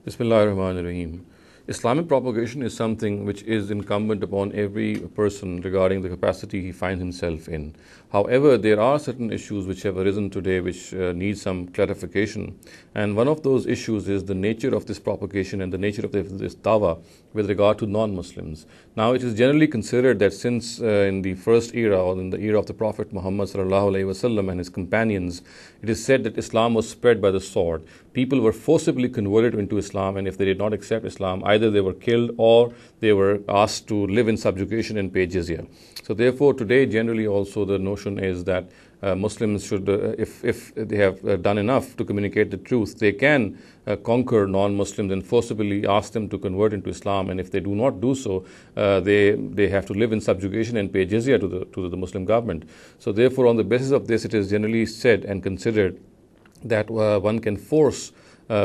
Bismillahirrahmanirrahim. Islamic propagation is something which is incumbent upon every person regarding the capacity he finds himself in. However, there are certain issues which have arisen today which need some clarification. And one of those issues is the nature of this propagation and the nature of this dawah with regard to non-Muslims. Now, it is generally considered that since in the first era, or in the era of the Prophet Muhammad ﷺ and his companions, it is said that Islam was spread by the sword. People were forcibly converted into Islam, and if they did not accept Islam, either they were killed or they were asked to live in subjugation and pay jizya. So therefore, today generally also the notion is that Muslims should, if they have done enough to communicate the truth, they can conquer non-Muslims and forcibly ask them to convert into Islam. And if they do not do so, they have to live in subjugation and pay jizya to the Muslim government. So therefore, on the basis of this, it is generally said and considered that one can force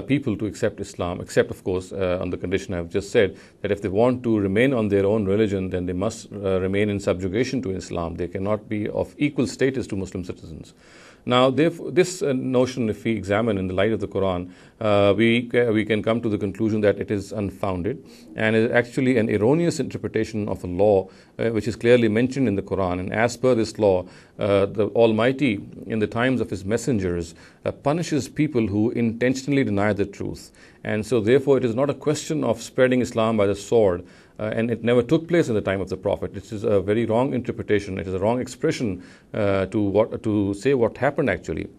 people to accept Islam, except of course on the condition I have just said, that if they want to remain on their own religion, then they must remain in subjugation to Islam. They cannot be of equal status to Muslim citizens. Now, therefore, this notion, if we examine in the light of the Quran, we can come to the conclusion that it is unfounded and is actually an erroneous interpretation of a law which is clearly mentioned in the Quran. And as per this law, the Almighty, in the times of His messengers, punishes people who intentionally deny the truth. And so, therefore, it is not a question of spreading Islam by the sword. And it never took place in the time of the Prophet. This is a very wrong interpretation. It is a wrong expression to say what happened actually.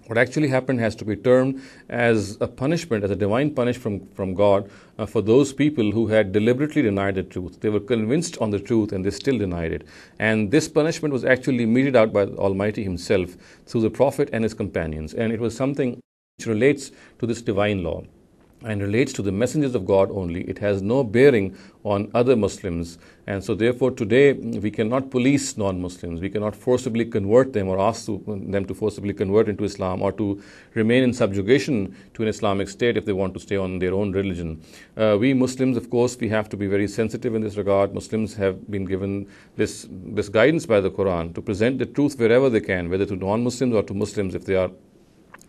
What actually happened has to be termed as a punishment, as a divine punishment from God for those people who had deliberately denied the truth. They were convinced on the truth and they still denied it. And this punishment was actually meted out by the Almighty Himself through the Prophet and his companions. And it was something which relates to this divine law and relates to the messengers of God only. It has no bearing on other Muslims. And so therefore today we cannot police non-Muslims. We cannot forcibly convert them or ask them to forcibly convert into Islam or to remain in subjugation to an Islamic state if they want to stay on their own religion. We Muslims, of course, we have to be very sensitive in this regard. Muslims have been given this guidance by the Quran to present the truth wherever they can, whether to non-Muslims or to Muslims. If they are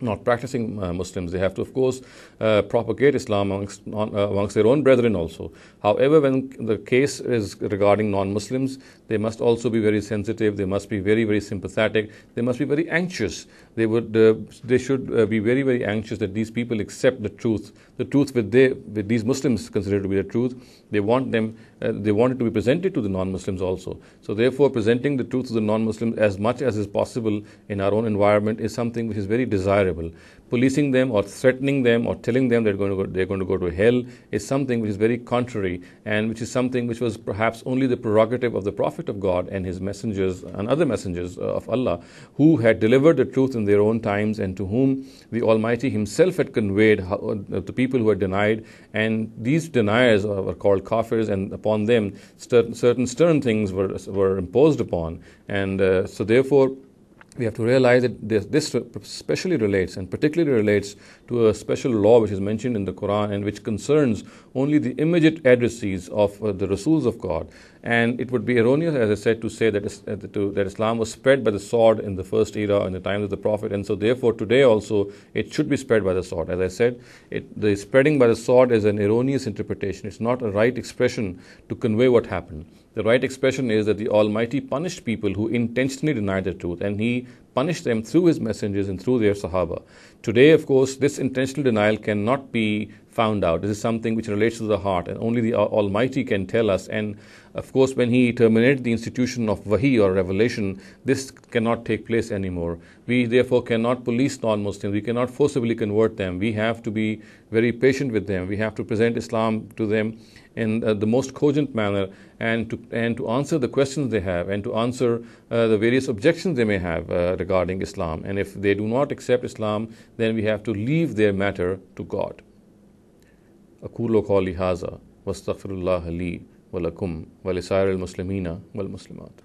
not practicing Muslims, they have to, of course, propagate Islam amongst their own brethren also. However, when the case is regarding non-Muslims, they must also be very sensitive. They must be very, very sympathetic. They must be very anxious. They should be very, very anxious that these people accept the truth with these Muslims consider to be the truth. They want it to be presented to the non-Muslims also. So therefore, presenting the truth to the non-Muslims as much as is possible in our own environment is something which is very desirable. Policing them or threatening them or telling them they're going to go to hell is something which is very contrary, and which is something which was perhaps only the prerogative of the Prophet of God and his messengers and other messengers of Allah, who had delivered the truth in their own times and to whom the Almighty Himself had conveyed the people who had denied. And these deniers were called kafirs, and upon them certain stern things were imposed upon. And so therefore, we have to realize that this especially relates and particularly relates to a special law which is mentioned in the Quran and which concerns only the immediate addressees of the Rasuls of God. And it would be erroneous, as I said, to say that Islam was spread by the sword in the first era, in the times of the Prophet. And so therefore today also it should be spread by the sword. As I said, the spreading by the sword is an erroneous interpretation. It's not a right expression to convey what happened. The right expression is that the Almighty punished people who intentionally denied the truth, and He punished them through His messengers and through their Sahaba. Today, of course, this intentional denial cannot be found out. This is something which relates to the heart, and only the Almighty can tell us. And of course, when He terminated the institution of wahi or revelation, this cannot take place anymore. We therefore cannot police non-Muslims. We cannot forcibly convert them. We have to be very patient with them. We have to present Islam to them in the most cogent manner, and to answer the questions they have, and to answer the various objections they may have regarding Islam. And if they do not accept Islam, then we have to leave their matter to God. أقول قولي هذا واستغفر الله لي ولكم ولسائر المسلمين والمسلمات.